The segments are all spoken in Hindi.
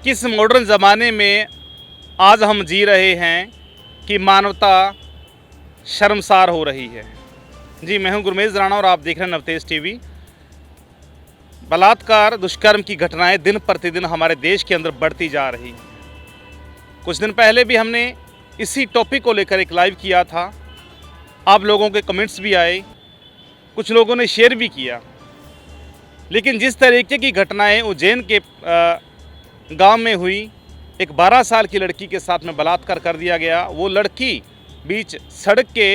किस मॉडर्न ज़माने में आज हम जी रहे हैं कि मानवता शर्मसार हो रही है। जी, मैं हूं गुरमेज राणा और आप देख रहे हैं नवतेज टीवी। बलात्कार, दुष्कर्म की घटनाएं दिन प्रतिदिन हमारे देश के अंदर बढ़ती जा रही हैं। कुछ दिन पहले भी हमने इसी टॉपिक को लेकर एक लाइव किया था। आप लोगों के कमेंट्स भी आए, कुछ लोगों ने शेयर भी किया। लेकिन जिस तरीके की घटनाएं उज्जैन के गांव में हुई, एक 12 साल की लड़की के साथ में बलात्कार कर दिया गया। वो लड़की बीच सड़क के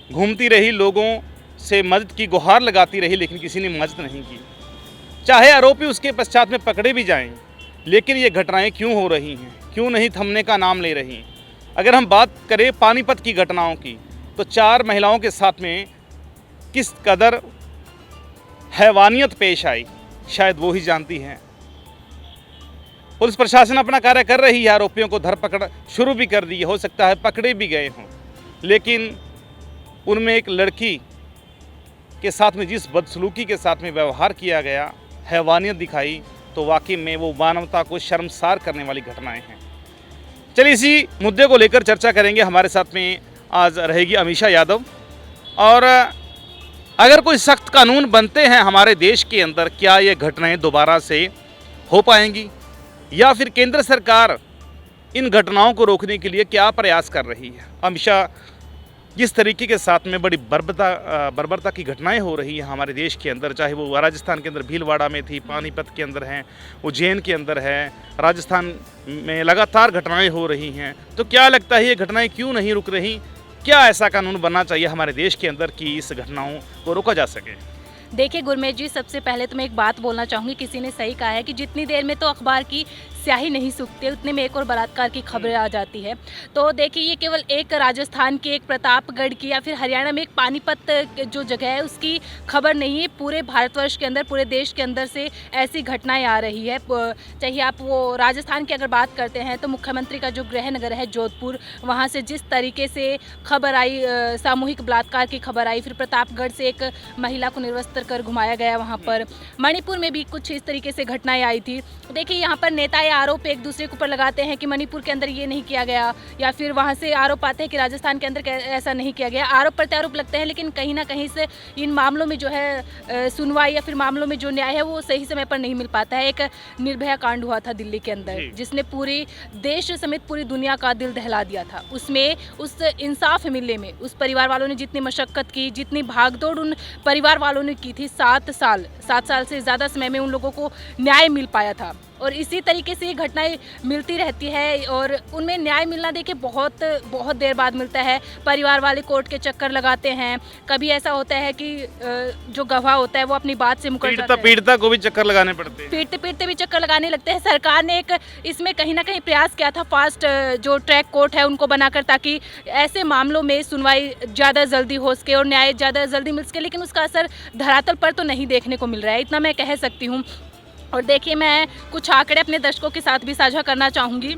घूमती रही, लोगों से मदद की गुहार लगाती रही, लेकिन किसी ने मदद नहीं की। चाहे आरोपी उसके पश्चात में पकड़े भी जाएं, लेकिन ये घटनाएं क्यों हो रही हैं, क्यों नहीं थमने का नाम ले रही। अगर हम बात करें पानीपत की घटनाओं की, तो 4 महिलाओं के साथ में किस कदर हैवानियत पेश आई, शायद वो ही जानती हैं। पुलिस प्रशासन अपना कार्य कर रही है, आरोपियों को धरपकड़ शुरू भी कर दी है, हो सकता है पकड़े भी गए हों, लेकिन उनमें एक लड़की के साथ में जिस बदसलूकी के साथ में व्यवहार किया गया, हैवानियत दिखाई, तो वाकई में वो मानवता को शर्मसार करने वाली घटनाएं हैं। चलिए इसी मुद्दे को लेकर चर्चा करेंगे। हमारे साथ में आज रहेगी अमीषा यादव। और अगर कोई सख्त कानून बनते हैं हमारे देश के अंदर, क्या ये घटनाएं दोबारा से हो पाएंगी, या फिर केंद्र सरकार इन घटनाओं को रोकने के लिए क्या प्रयास कर रही है। अमीषा, जिस तरीके के साथ में बड़ी बर्बरता की घटनाएं हो रही हैं हमारे देश के अंदर, चाहे वो राजस्थान के अंदर भीलवाड़ा में थी, पानीपत के अंदर हैं, उज्जैन के अंदर है, राजस्थान में लगातार घटनाएं हो रही हैं, तो क्या लगता है ये घटनाएं क्यों नहीं रुक रही? क्या ऐसा कानून बनना चाहिए हमारे देश के अंदर कि इस घटनाओं को रोका जा सके? देखिए गुरमेज जी, सबसे पहले तो मैं एक बात बोलना चाहूँगी। किसी ने सही कहा है कि जितनी देर में तो अखबार की स्याही नहीं सूखती, उतने में एक और बलात्कार की खबरें आ जाती है। तो देखिए, ये केवल एक राजस्थान की, एक प्रतापगढ़ की, या फिर हरियाणा में एक पानीपत जो जगह है उसकी खबर नहीं है। पूरे भारतवर्ष के अंदर, पूरे देश के अंदर से ऐसी घटनाएं आ रही है। चाहे आप वो राजस्थान की अगर बात करते हैं तो मुख्यमंत्री का जो गृह नगर है जोधपुर, वहाँ से जिस तरीके से खबर आई, सामूहिक बलात्कार की खबर आई। फिर प्रतापगढ़ से एक महिला को निर्वस्त्र कर घुमाया गया वहाँ पर। मणिपुर में भी कुछ इस तरीके से घटनाएं आई थी। देखिए, यहाँ पर नेता या आरोप एक दूसरे के ऊपर लगाते हैं कि मणिपुर के अंदर ये नहीं किया गया, या फिर वहाँ से आरोप आते हैं कि राजस्थान के अंदर ऐसा नहीं किया गया। आरोप प्रत्यारोप लगते हैं, लेकिन कहीं ना कहीं से इन मामलों में जो है सुनवाई या फिर मामलों में जो न्याय है वो सही समय पर नहीं मिल पाता है। एक निर्भया कांड हुआ था दिल्ली के अंदर, जिसने पूरी देश समेत पूरी दुनिया का दिल दहला दिया था। उसमें उस इंसाफ मिलने में उस परिवार वालों ने जितनी मशक्कत की, जितनी भागदौड़ उन परिवार वालों ने की थी, 7 साल से ज़्यादा समय में उन लोगों को न्याय मिल पाया था। और इसी तरीके से ये घटनाएं मिलती रहती है, और उनमें न्याय मिलना देखिए बहुत देर बाद मिलता है। परिवार वाले कोर्ट के चक्कर लगाते हैं। कभी ऐसा होता है कि जो गवाह होता है वो अपनी बात से मुकर जाता है, पीड़िता को भी चक्कर लगाने पड़ते हैं, पीटते भी चक्कर लगाने लगते हैं। सरकार ने एक इसमें कहीं ना कहीं प्रयास किया था, फास्ट जो ट्रैक कोर्ट है उनको बनाकर, ताकि ऐसे मामलों में सुनवाई ज़्यादा जल्दी हो सके और न्याय ज़्यादा जल्दी मिल सके, लेकिन उसका असर धरातल पर तो नहीं देखने को मिल रहा है, इतना मैं कह सकती हूँ। और देखिए, मैं कुछ आंकड़े अपने दर्शकों के साथ भी साझा करना चाहूँगी।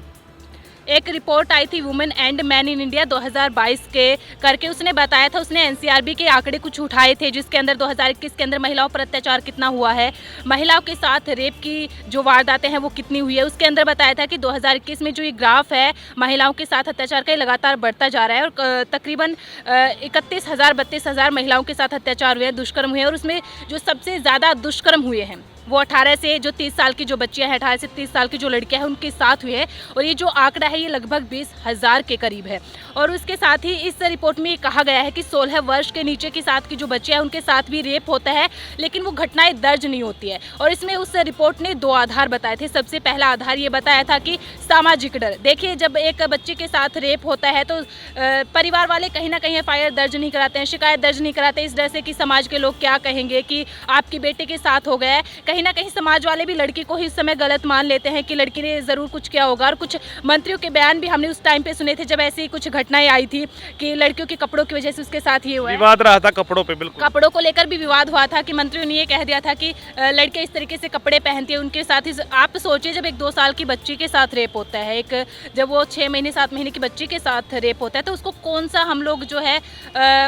एक रिपोर्ट आई थी women and man in India 2022 के करके, उसने बताया था, उसने एनसीआरबी के आंकड़े कुछ उठाए थे, जिसके अंदर 2021 के अंदर महिलाओं पर अत्याचार कितना हुआ है, महिलाओं के साथ रेप की जो वारदातें हैं वो कितनी हुई है। उसके अंदर बताया था कि 2021 में जो ये ग्राफ है महिलाओं के साथ अत्याचार का, लगातार बढ़ता जा रहा है, और तकरीबन 31,000-32,000 महिलाओं के साथ अत्याचार हुए हैं, दुष्कर्म हुए हैं। और उसमें जो सबसे ज़्यादा दुष्कर्म हुए हैं वो 18 से जो 30 साल की जो बच्चियां हैं, 18 से 30 साल की जो लड़कियां हैं, उनके साथ हुए हैं। और ये जो आंकड़ा है ये लगभग 20,000 के करीब है। और उसके साथ ही इस रिपोर्ट में ये कहा गया है कि 16 वर्ष के नीचे के साथ की जो बच्चियां हैं उनके साथ भी रेप होता है, लेकिन वो घटनाएं दर्ज नहीं होती है। और इसमें उस रिपोर्ट ने 2 आधार बताए थे। सबसे पहला आधार ये बताया था कि सामाजिक डर। देखिए, जब एक बच्चे के साथ रेप होता है तो परिवार वाले कहीं ना कहीं एफआईआर दर्ज नहीं कराते हैं, शिकायत दर्ज नहीं कराते, इस डर से कि समाज के लोग क्या कहेंगे कि आपकी बेटे के साथ हो गया है। कहीं ना कहीं समाज वाले भी लड़की को ही इस समय गलत मान लेते हैं कि लड़की ने ज़रूर कुछ किया होगा। और कुछ मंत्रियों के बयान भी हमने उस टाइम पे सुने थे जब ऐसी कुछ घटनाएं आई थी कि लड़कियों के कपड़ों की वजह से उसके साथ ये हुआ है। विवाद रहा था कपड़ों पे, बिल्कुल कपड़ों को लेकर भी विवाद हुआ था कि मंत्रियों ने ये कह दिया था कि लड़के इस तरीके से कपड़े पहनती है, उनके साथ ही। आप सोचिए, जब एक 2 साल की बच्ची के साथ रेप होता है, जब वो 6 महीने 7 महीने की बच्ची के साथ रेप होता है, तो उसको कौन सा हम लोग जो है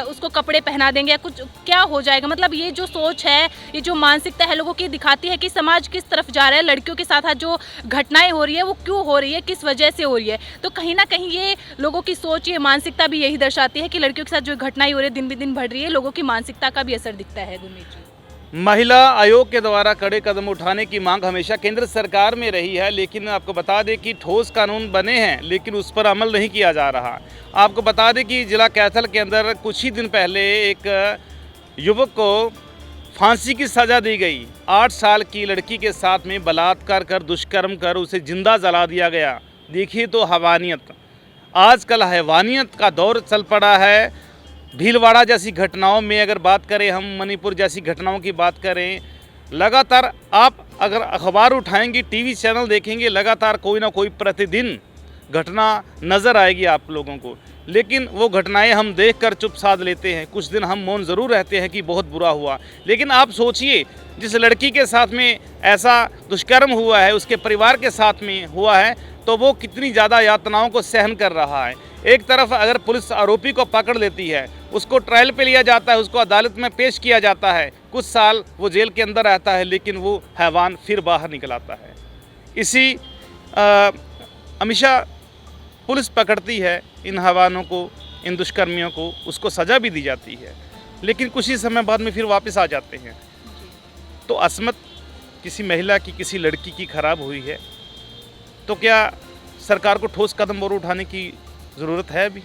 उसको कपड़े पहना देंगे या कुछ क्या हो जाएगा। मतलब ये जो सोच है, ये जो मानसिकता है लोगों की, दिखाती दर्शाती है कि समाज किस तरफ जा रहा है, लड़कियों के साथ जो घटनाएं हो रही है वो क्यों हो रही है, किस वजह से हो रही है। तो कहीं ना कहीं ये लोगों की सोच, ये मानसिकता भी यही दर्शाती है कि लड़कियों के साथ जो घटनाएं हो रही है दिन ब दिन बढ़ रही है, लोगों की मानसिकता का भी असर दिखता है। गुरमीत जी, महिला आयोग के द्वारा कड़े कदम उठाने की मांग हमेशा केंद्र सरकार में रही है, लेकिन आपको बता दें कि ठोस कानून बने हैं लेकिन उस पर अमल नहीं किया जा रहा। आपको बता दें कि जिला कैथल के अंदर कुछ ही दिन पहले एक युवक को फांसी की सज़ा दी गई। 8 साल की लड़की के साथ में बलात्कार कर, दुष्कर्म कर उसे जिंदा जला दिया गया। देखिए तो हैवानियत, आजकल हैवानियत का दौर चल पड़ा है। भीलवाड़ा जैसी घटनाओं में अगर बात करें, हम मणिपुर जैसी घटनाओं की बात करें, लगातार आप अगर अखबार उठाएंगे, टीवी चैनल देखेंगे, लगातार कोई ना कोई प्रतिदिन घटना नज़र आएगी आप लोगों को। लेकिन वो घटनाएं हम देखकर चुप साध लेते हैं, कुछ दिन हम मौन ज़रूर रहते हैं कि बहुत बुरा हुआ। लेकिन आप सोचिए, जिस लड़की के साथ में ऐसा दुष्कर्म हुआ है, उसके परिवार के साथ में हुआ है, तो वो कितनी ज़्यादा यातनाओं को सहन कर रहा है। एक तरफ अगर पुलिस आरोपी को पकड़ लेती है, उसको ट्रायल पे लिया जाता है, उसको अदालत में पेश किया जाता है, कुछ साल वो जेल के अंदर रहता है, लेकिन वो हैवान फिर बाहर निकल आता है। इसी हमेशा पुलिस पकड़ती है इन हैवानों को, इन दुष्कर्मियों को, उसको सज़ा भी दी जाती है, लेकिन कुछ ही समय बाद में फिर वापस आ जाते हैं। तो असमत किसी महिला की, किसी लड़की की खराब हुई है, तो क्या सरकार को ठोस कदम और उठाने की ज़रूरत है अभी?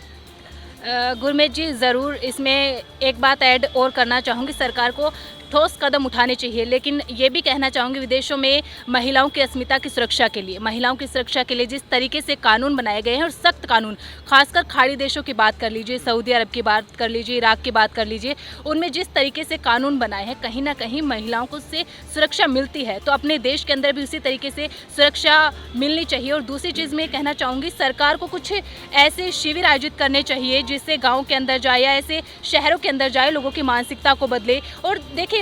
गुरमीत जी, ज़रूर इसमें एक बात ऐड और करना चाहूँगी, सरकार को ठोस कदम उठाने चाहिए, लेकिन ये भी कहना चाहूँगी विदेशों में महिलाओं की अस्मिता की सुरक्षा के लिए, महिलाओं की सुरक्षा के लिए जिस तरीके से कानून बनाए गए हैं, और सख्त कानून, खासकर खाड़ी देशों की बात कर लीजिए, सऊदी अरब की बात कर लीजिए, इराक की बात कर लीजिए, उनमें जिस तरीके से कानून बनाए हैं, कहीं ना कहीं महिलाओं को उससे सुरक्षा मिलती है। तो अपने देश के अंदर भी उसी तरीके से सुरक्षा मिलनी चाहिए। और दूसरी चीज़ मैं कहना चाहूँगी, सरकार को कुछ ऐसे शिविर आयोजित करने चाहिए जिससे गाँव के अंदर जाए या ऐसे शहरों के अंदर जाए, लोगों की मानसिकता को बदले। और देखिए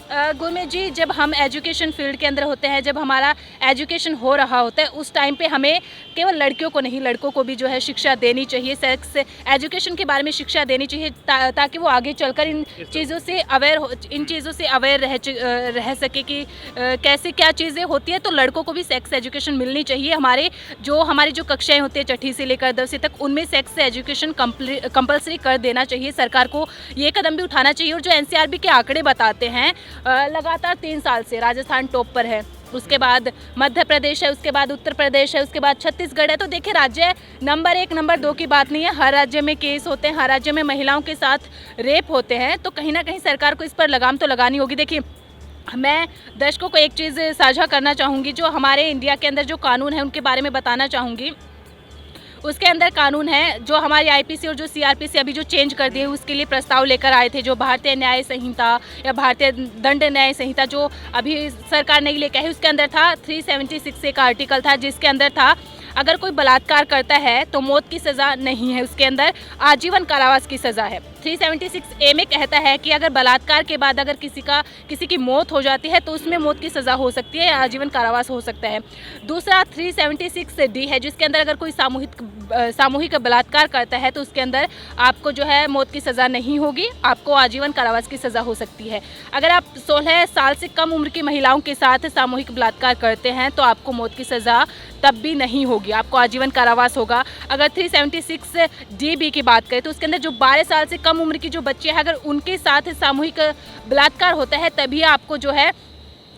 गुरमीत जी, जब हम एजुकेशन फील्ड के अंदर होते हैं, जब हमारा एजुकेशन हो रहा होता है, उस टाइम पे हमें केवल लड़कियों को नहीं, लड़कों को भी जो है शिक्षा देनी चाहिए, सेक्स एजुकेशन के बारे में शिक्षा देनी चाहिए, ताकि वो आगे चलकर इन चीज़ों से अवेयर रह सके कि कैसे क्या चीज़ें होती है। तो लड़कों को भी सेक्स एजुकेशन मिलनी चाहिए। हमारी जो कक्षाएँ होती है 6ठी से लेकर 10वीं तक, उनमें सेक्स एजुकेशन कंपल्सरी कर देना चाहिए। सरकार को ये कदम भी उठाना चाहिए। और जो NCRB के आंकड़े बताते हैं, लगातार 3 साल से राजस्थान टॉप पर है, उसके बाद मध्य प्रदेश है, उसके बाद उत्तर प्रदेश है, उसके बाद छत्तीसगढ़ है। तो देखिए, राज्य नंबर 1 नंबर 2 की बात नहीं है, हर राज्य में केस होते हैं, हर राज्य में महिलाओं के साथ रेप होते हैं। तो कहीं ना कहीं सरकार को इस पर लगाम तो लगानी होगी। देखिए, मैं दर्शकों को एक चीज़ साझा करना चाहूँगी, जो हमारे इंडिया के अंदर जो कानून है उनके बारे में बताना चाहूँगी। उसके अंदर कानून है, जो हमारी IPC और जो CRPC अभी जो चेंज कर दिए, उसके लिए प्रस्ताव लेकर आए थे, जो भारतीय न्याय संहिता या भारतीय दंड न्याय संहिता जो अभी सरकार ने लेकर है, उसके अंदर था 376 एक आर्टिकल था, जिसके अंदर था अगर कोई बलात्कार करता है तो मौत की सज़ा नहीं है, उसके अंदर आजीवन कारावास की सज़ा है। 376A में कहता है कि अगर बलात्कार के बाद अगर किसी की मौत हो जाती है तो उसमें मौत की सज़ा हो सकती है या आजीवन कारावास हो सकता है। दूसरा 376D है, जिसके अंदर अगर कोई सामूहिक बलात्कार करता है तो उसके अंदर आपको जो है मौत की सज़ा नहीं होगी, आपको आजीवन कारावास की सज़ा हो सकती है। अगर आप 16 साल से कम उम्र की महिलाओं के साथ सामूहिक बलात्कार करते हैं तो आपको मौत की सज़ा तब भी नहीं होगी, आपको आजीवन कारावास होगा। अगर 376DB की बात करें तो उसके अंदर जो 12 साल से कम उम्र की जो बच्चे हैं, अगर उनके साथ सामूहिक बलात्कार होता है तभी आपको जो है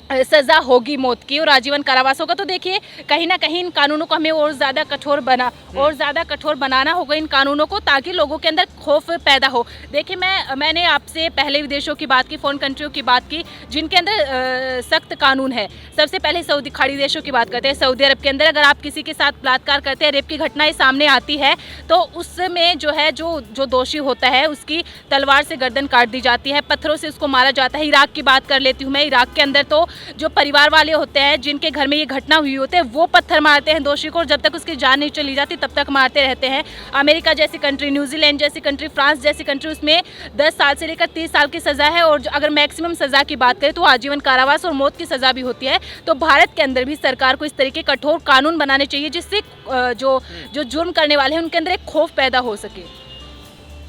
सज़ा होगी मौत की और आजीवन कारावास होगा। तो देखिए, कहीं ना कहीं इन कानूनों को हमें और ज़्यादा कठोर बनाना होगा इन कानूनों को, ताकि लोगों के अंदर खौफ पैदा हो। देखिए, मैंने आपसे पहले विदेशों की बात की, फॉरेन कंट्रियों की बात की जिनके अंदर सख्त कानून है। सबसे पहले सऊदी खाड़ी देशों की बात करते हैं। सऊदी अरब के अंदर अगर आप किसी के साथ बलात्कार करते हैं, रेप की घटनाएँ सामने आती है, तो उसमें जो है जो दोषी होता है उसकी तलवार से गर्दन काट दी जाती है, पत्थरों से उसको मारा जाता है। इराक की बात कर लेती हूँ मैं, इराक के अंदर तो जो परिवार वाले होते हैं जिनके घर में ये घटना हुई होती है, वो पत्थर मारते हैं दोषी को, और जब तक उसकी जान नहीं चली जाती तब तक मारते रहते हैं। अमेरिका जैसी कंट्री, न्यूजीलैंड जैसी कंट्री, फ्रांस जैसी कंट्री, उसमें 10 साल से लेकर 30 साल की सज़ा है, और अगर मैक्सिमम सज़ा की बात करें तो आजीवन कारावास और मौत की सज़ा भी होती है। तो भारत के अंदर भी सरकार को इस तरीके कठोर कानून बनाने चाहिए, जिससे जो जुर्म करने वाले हैं उनके अंदर एक खौफ पैदा हो सके।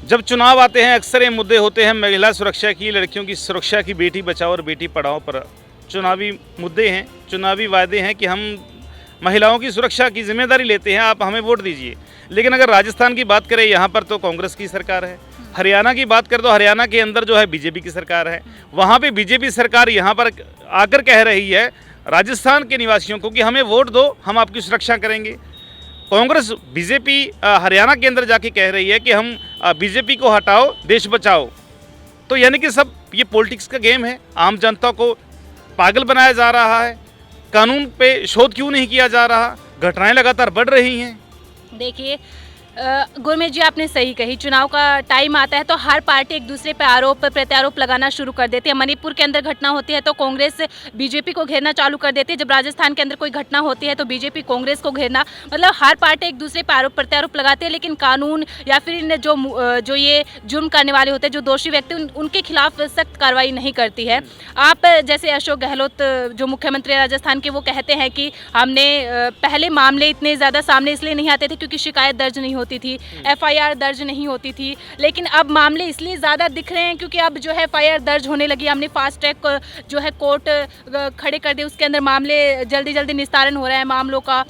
जब चुनाव आते हैं, अक्सर ये मुद्दे होते हैं महिला सुरक्षा की, लड़कियों की सुरक्षा की, बेटी बचाओ और बेटी पढ़ाओ पर चुनावी मुद्दे हैं, चुनावी वायदे हैं कि हम महिलाओं की सुरक्षा की जिम्मेदारी लेते हैं, आप हमें वोट दीजिए। लेकिन अगर राजस्थान की बात करें, यहाँ पर तो कांग्रेस की सरकार है। हरियाणा की बात करें तो हरियाणा के अंदर जो है बीजेपी की सरकार है। वहाँ पे बीजेपी सरकार यहाँ पर आकर कह रही है राजस्थान के निवासियों को कि हमें वोट दो, हम आपकी सुरक्षा करेंगे। कांग्रेस बीजेपी हरियाणा के अंदर जाके कह रही है कि हम बीजेपी को हटाओ, देश बचाओ। तो यानी कि सब ये पॉलिटिक्स का गेम है। आम जनता को पागल बनाया जा रहा है। कानून पे शोध क्यों नहीं किया जा रहा? घटनाएं लगातार बढ़ रही हैं। देखिए गुरमीत जी, आपने सही कही। चुनाव का टाइम आता है तो हर पार्टी एक दूसरे पर आरोप प्रत्यारोप लगाना शुरू कर देती है। मणिपुर के अंदर घटना होती है तो कांग्रेस बीजेपी को घेरना चालू कर देती है। जब राजस्थान के अंदर कोई घटना होती है तो बीजेपी कांग्रेस को घेरना, मतलब हर पार्टी एक दूसरे पर आरोप प्रत्यारोप लगाते हैं। लेकिन कानून या फिर इन जो ये जुर्म करने वाले होते हैं, जो दोषी व्यक्ति, उनके खिलाफ सख्त कार्रवाई नहीं करती है। आप जैसे अशोक गहलोत जो मुख्यमंत्री राजस्थान के, वो कहते हैं कि हमने पहले मामले इतने ज़्यादा सामने इसलिए नहीं आते थे क्योंकि शिकायत दर्ज नहीं होती थी, एफआईआर दर्ज नहीं होती थी। लेकिन अब मामले इसलिए ज़्यादा दिख रहे हैं क्योंकि अब जो है एफआईआर दर्ज होने लगी। हमने फास्ट ट्रैक जो है कोर्ट खड़े कर दिए, उसके अंदर मामले जल्दी जल्दी निस्तारण हो रहा है मामलों का।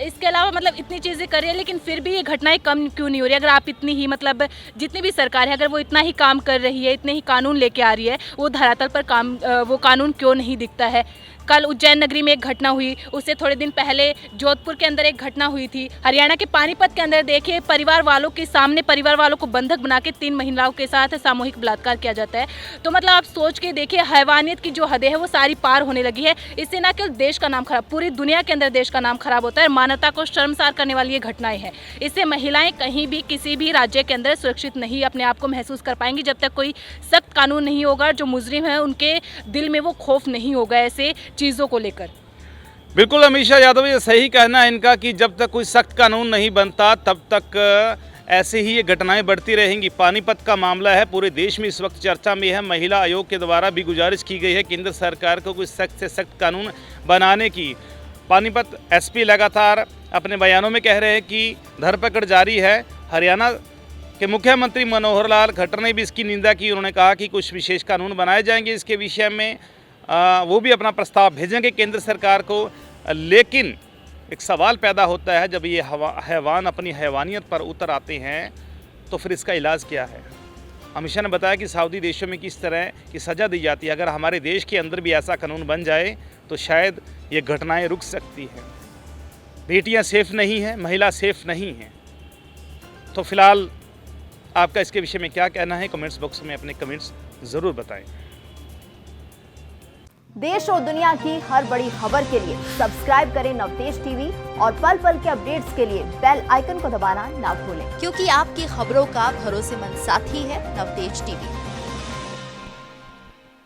इसके अलावा मतलब इतनी चीज़ें कर रही है, लेकिन फिर भी ये घटनाएं कम क्यों नहीं हो रही? अगर आप इतनी ही मतलब जितनी भी सरकार है, अगर वो इतना ही काम कर रही है, इतने ही कानून लेके आ रही है, वो धरातल पर वो कानून क्यों नहीं दिखता है? कल उज्जैन नगरी में एक घटना हुई, उससे थोड़े दिन पहले जोधपुर के अंदर एक घटना हुई थी। हरियाणा के पानीपत के अंदर देखिए, परिवार वालों के सामने परिवार वालों को बंधक बना के 3 महिलाओं के साथ सामूहिक बलात्कार किया जाता है। तो मतलब आप सोच के देखिए, हैवानियत की जो हदें है वो सारी पार होने लगी है। इससे ना केवल देश का नाम खराब, पूरी दुनिया के अंदर देश का नाम खराब होता है। मानवता को शर्मसार करने वाली ये घटनाएं हैं। इससे महिलाएं कहीं भी किसी भी राज्य के अंदर सुरक्षित नहीं अपने आप को महसूस कर पाएंगी जब तक कोई सख्त कानून नहीं होगा। जो मुजरिम है उनके दिल में वो खौफ नहीं होगा ऐसे चीज़ों को लेकर। बिल्कुल अमीषा यादव, ये सही कहना है इनका कि जब तक कोई सख्त कानून नहीं बनता तब तक ऐसे ही ये घटनाएं बढ़ती रहेंगी। पानीपत का मामला है, पूरे देश में इस वक्त चर्चा में है। महिला आयोग के द्वारा भी गुजारिश की गई है केंद्र सरकार को कोई सख्त से सख्त कानून बनाने की। पानीपत एसपी लगातार अपने बयानों में कह रहे हैं कि धरपकड़ जारी है। हरियाणा के मुख्यमंत्री मनोहर लाल खट्टर ने भी इसकी निंदा की। उन्होंने कहा कि कुछ विशेष कानून बनाए जाएंगे इसके विषय में, वो भी अपना प्रस्ताव भेजेंगे केंद्र सरकार को। लेकिन एक सवाल पैदा होता है, जब ये हैवान अपनी हैवानियत पर उतर आते हैं तो फिर इसका इलाज क्या है? अमीषा ने बताया कि सऊदी देशों में किस तरह की सज़ा दी जाती है। अगर हमारे देश के अंदर भी ऐसा कानून बन जाए तो शायद ये घटनाएं रुक सकती हैं। बेटियां सेफ नहीं हैं, महिला सेफ नहीं हैं। तो फिलहाल आपका इसके विषय में क्या कहना है? कमेंट्स बॉक्स में अपने कमेंट्स ज़रूर बताएं। देश और दुनिया की हर बड़ी खबर के लिए सब्सक्राइब करें नवतेज टीवी और पल पल के अपडेट्स के लिए बेल आइकन को दबाना ना भूलें, क्योंकि आपकी खबरों का भरोसेमंद साथी है नवतेज टीवी।